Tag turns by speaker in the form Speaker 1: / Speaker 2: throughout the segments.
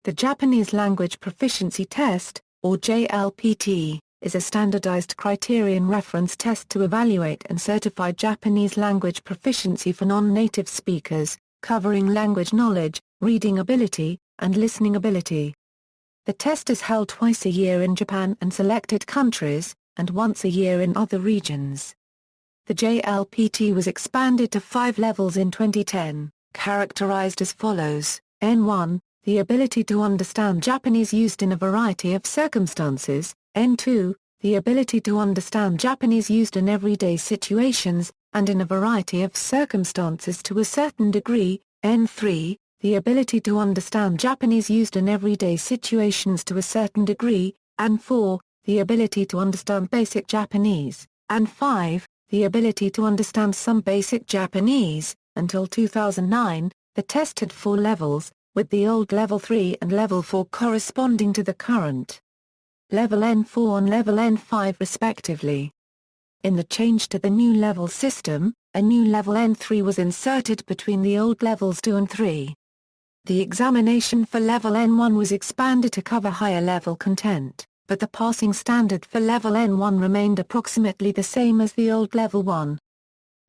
Speaker 1: The Japanese-Language Proficiency Test, or JLPT, is a standardized criterion-referenced test to evaluate and certify Japanese language proficiency for non-native speakers, covering language knowledge, reading ability, and listening ability. The test is held twice a year in Japan and selected countries, and once a year in other regions. The JLPT was expanded to 5 levels in 2010, characterized as follows: N1, the ability to understand Japanese used in a variety of circumstances; N2, the ability to understand Japanese used in everyday situations, and in a variety of circumstances to a certain degree; N3, the ability to understand Japanese used in everyday situations to a certain degree; and 4, the ability to understand basic Japanese; and 5, the ability to understand some basic Japanese. Until 2009, the test had 4 levels, with the old Level 3 and Level 4 corresponding to the current Level N4 and Level N5 respectively. In the change to the new level system, a new Level N3 was inserted between the old Levels 2 and 3. The examination for Level N1 was expanded to cover higher level content, but the passing standard for Level N1 remained approximately the same as the old Level 1.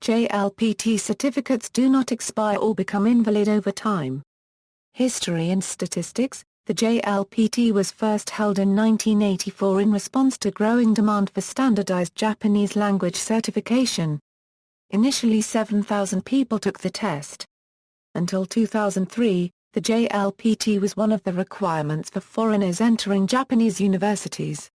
Speaker 1: JLPT certificates do not expire or become invalid over time. History and statistics: the JLPT was first held in 1984 in response to growing demand for standardized Japanese language certification. Initially 7,000 people took the test. Until 2003, the JLPT was one of the requirements for foreigners entering Japanese universities.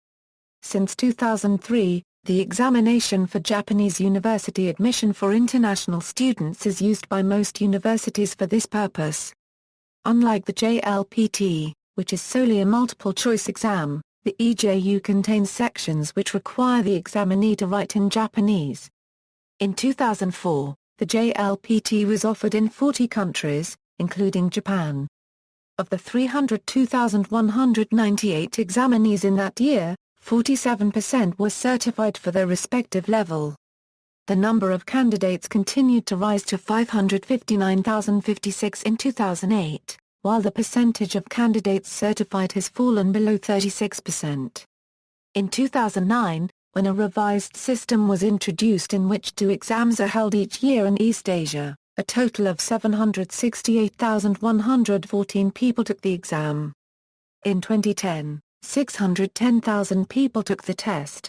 Speaker 1: Since 2003, the examination for Japanese university admission for international students is used by most universities for this purpose. Unlike the JLPT, which is solely a multiple-choice exam, the EJU contains sections which require the examinee to write in Japanese. In 2004, the JLPT was offered in 40 countries, including Japan. Of the 302,198 examinees in that year, 47% were certified for their respective level. The number of candidates continued to rise to 559,056 in 2008, while the percentage of candidates certified has fallen below 36%. In 2009, when a revised system was introduced in which 2 exams are held each year in East Asia, a total of 768,114 people took the exam. In 2010, 610,000 people took the test.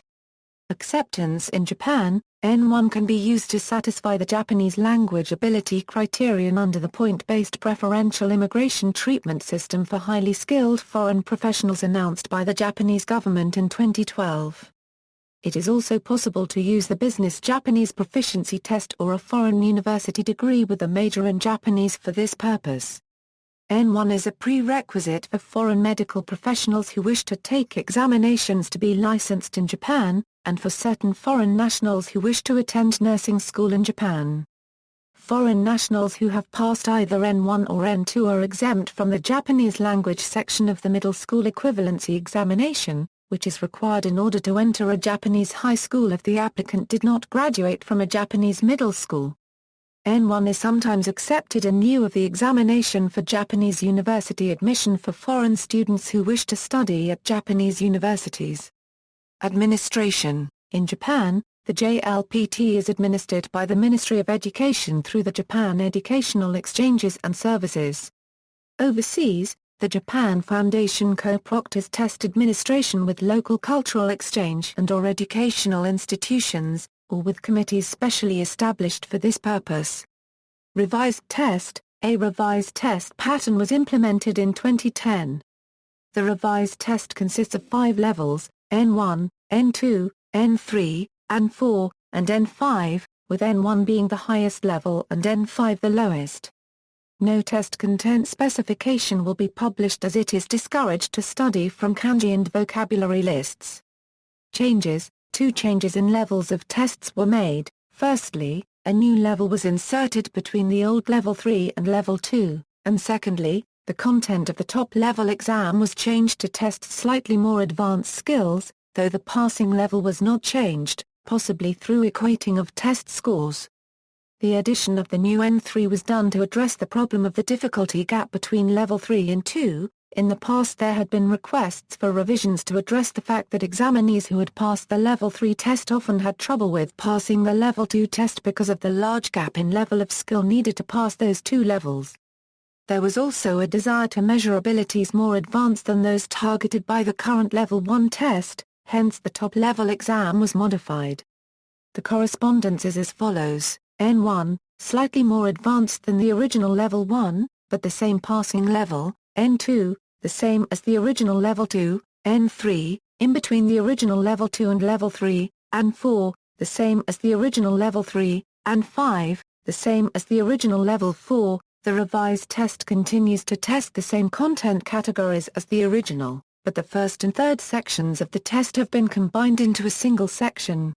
Speaker 1: Acceptance in Japan: N1 can be used to satisfy the Japanese language ability criterion under the point-based preferential immigration treatment system for highly skilled foreign professionals announced by the Japanese government in 2012. It is also possible to use the Business Japanese Proficiency Test or a foreign university degree with a major in Japanese for this purpose. N1 is a prerequisite for foreign medical professionals who wish to take examinations to be licensed in Japan, and for certain foreign nationals who wish to attend nursing school in Japan. Foreign nationals who have passed either N1 or N2 are exempt from the Japanese language section of the middle school equivalency examination, which is required in order to enter a Japanese high school if the applicant did not graduate from a Japanese middle school. N1 is sometimes accepted in lieu of the examination for Japanese university admission for foreign students who wish to study at Japanese universities. Administration: in Japan, the JLPT is administered by the Ministry of Education through the Japan Educational Exchanges and Services. Overseas, the Japan Foundation co-proctors test administration with local cultural exchange and/or educational institutions, or with committees specially established for this purpose. Revised test: a revised test pattern was implemented in 2010. The revised test consists of 5 levels: N1, N2, N3, N4, and N5, with N1 being the highest level and N5 the lowest. No test content specification will be published as it is discouraged to study from kanji and vocabulary lists. Changes: 2 changes in levels of tests were made. Firstly, a new level was inserted between the old Level 3 and Level 2, and secondly, the content of the top-level exam was changed to test slightly more advanced skills, though the passing level was not changed, possibly through equating of test scores. The addition of the new N3 was done to address the problem of the difficulty gap between Level 3 and 2, In the past there had been requests for revisions to address the fact that examinees who had passed the Level 3 test often had trouble with passing the Level 2 test because of the large gap in level of skill needed to pass those two levels. There was also a desire to measure abilities more advanced than those targeted by the current Level 1 test, hence the top-level exam was modified. The correspondence is as follows: N1, slightly more advanced than the original Level 1, but the same passing level; N2, the same as the original Level 2, N3, in between the original Level 2 and Level 3, and 4, the same as the original Level 3, and 5, the same as the original Level 4. The revised test continues to test the same content categories as the original, but the first and third sections of the test have been combined into a single section.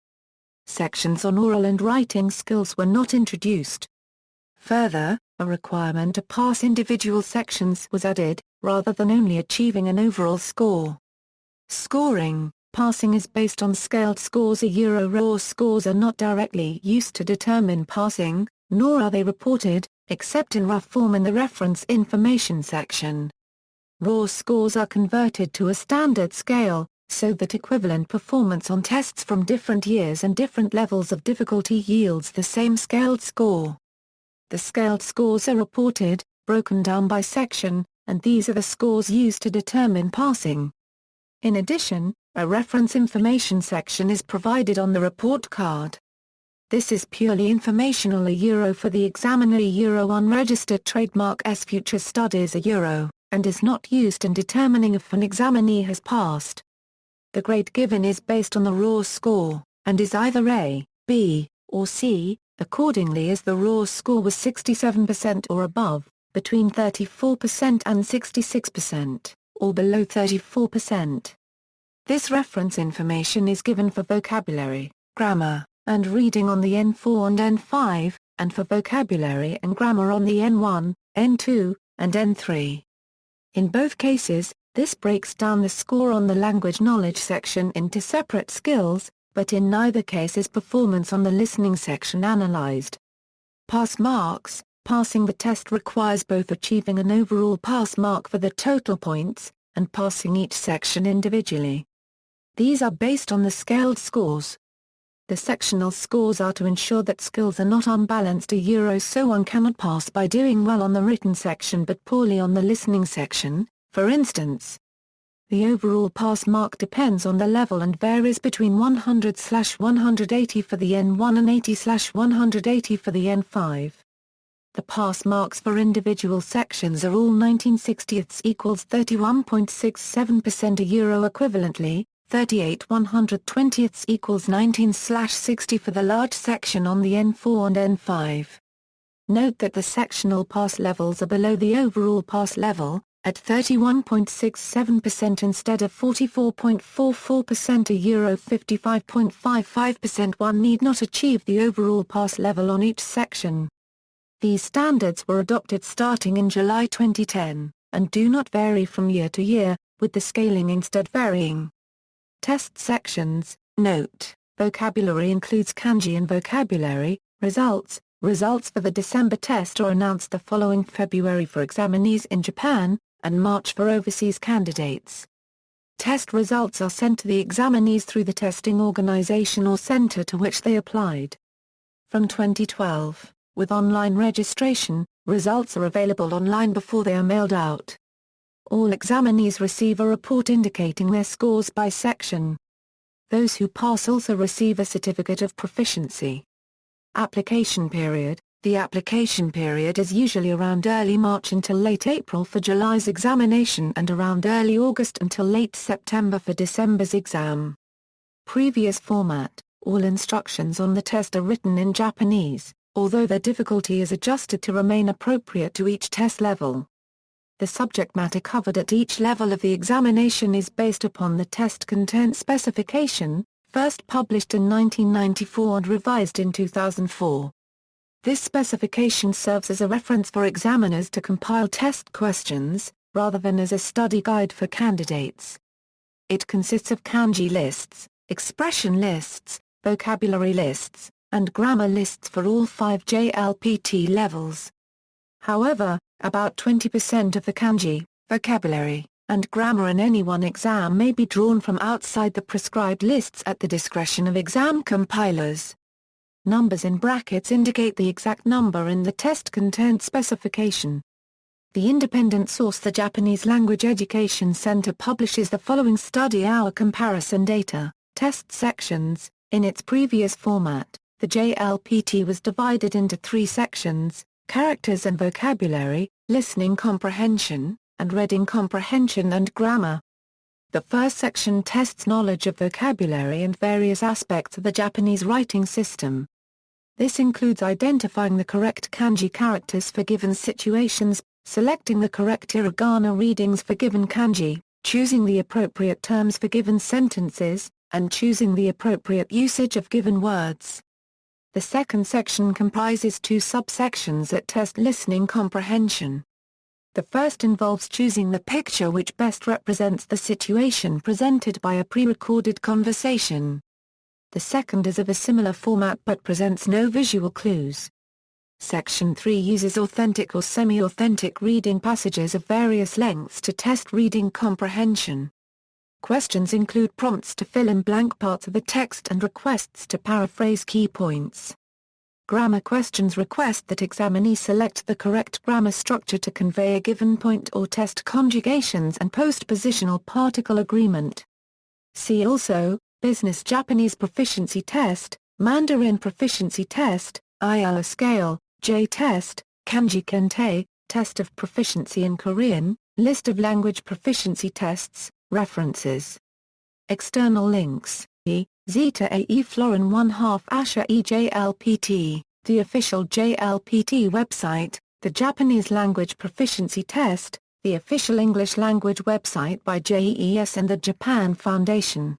Speaker 1: Sections on oral and writing skills were not introduced. Further, a requirement to pass individual sections was added, rather than only achieving an overall score. Scoring: passing is based on scaled scores. Raw scores are not directly used to determine passing, nor are they reported, except in rough form in the reference information section. Raw scores are converted to a standard scale, so that equivalent performance on tests from different years and different levels of difficulty yields the same scaled score. The scaled scores are reported, broken down by section, and these are the scores used to determine passing. In addition, a reference information section is provided on the report card. This is purely informational. For the examiner. Unregistered trademark S future studies and is not used in determining if an examinee has passed. The grade given is based on the raw score, and is either A, B, or C, accordingly as the raw score was 67% or above, between 34% and 66%, or below 34%. This reference information is given for vocabulary, grammar, and reading on the N4 and N5, and for vocabulary and grammar on the N1, N2, and N3. In both cases, this breaks down the score on the language knowledge section into separate skills, but in neither case is performance on the listening section analyzed. Pass marks: passing the test requires both achieving an overall pass mark for the total points, and passing each section individually. These are based on the scaled scores. The sectional scores are to ensure that skills are not unbalanced. So one cannot pass by doing well on the written section but poorly on the listening section, for instance. The overall pass mark depends on the level and varies between 100/180 for the N1 and 80/180 for the N5. The pass marks for individual sections are all 19/60ths equals 31.67%. Equivalently, 38/120ths equals 19/60 for the large section on the N4 and N5. Note that the sectional pass levels are below the overall pass level, at 31.67% instead of 44.44%. Euro 55.55%. One need not achieve the overall pass level on each section. These standards were adopted starting in July 2010, and do not vary from year to year, with the scaling instead varying. Test sections: note, vocabulary includes kanji and vocabulary. Results for the December test are announced the following February for examinees in Japan, and March for overseas candidates. Test results are sent to the examinees through the testing organization or center to which they applied. From 2012, with online registration, results are available online before they are mailed out. All examinees receive a report indicating their scores by section. Those who pass also receive a certificate of proficiency. Application period: the application period is usually around early March until late April for July's examination and around early August until late September for December's exam. Previous format: all instructions on the test are written in Japanese, although their difficulty is adjusted to remain appropriate to each test level. The subject matter covered at each level of the examination is based upon the test content specification, first published in 1994 and revised in 2004. This specification serves as a reference for examiners to compile test questions, rather than as a study guide for candidates. It consists of kanji lists, expression lists, vocabulary lists, and grammar lists for all 5 JLPT levels. However, about 20% of the kanji, vocabulary, and grammar in any one exam may be drawn from outside the prescribed lists at the discretion of exam compilers. Numbers in brackets indicate the exact number in the test content specification. The independent source the Japanese Language Education Center publishes the following study hour comparison data, test sections. In its previous format, the JLPT was divided into 3 sections, characters and vocabulary, listening comprehension, and reading comprehension and grammar. The first section tests knowledge of vocabulary and various aspects of the Japanese writing system. This includes identifying the correct kanji characters for given situations, selecting the correct hiragana readings for given kanji, choosing the appropriate terms for given sentences, and choosing the appropriate usage of given words. The second section comprises 2 subsections that test listening comprehension. The first involves choosing the picture which best represents the situation presented by a pre-recorded conversation. The second is of a similar format but presents no visual clues. Section 3 uses authentic or semi-authentic reading passages of various lengths to test reading comprehension. Questions include prompts to fill in blank parts of the text and requests to paraphrase key points. Grammar questions request that examinee select the correct grammar structure to convey a given point or test conjugations and postpositional particle agreement. See also, Business Japanese Proficiency Test, Mandarin Proficiency Test, Iowa Scale, J-Test, Kanji Kente, Test of Proficiency in Korean, List of Language Proficiency Tests, References. External links, Zeta AE Florin 1/2 Asher JLPT, the official JLPT website, the Japanese Language Proficiency Test, the official English language website by JES and the Japan Foundation.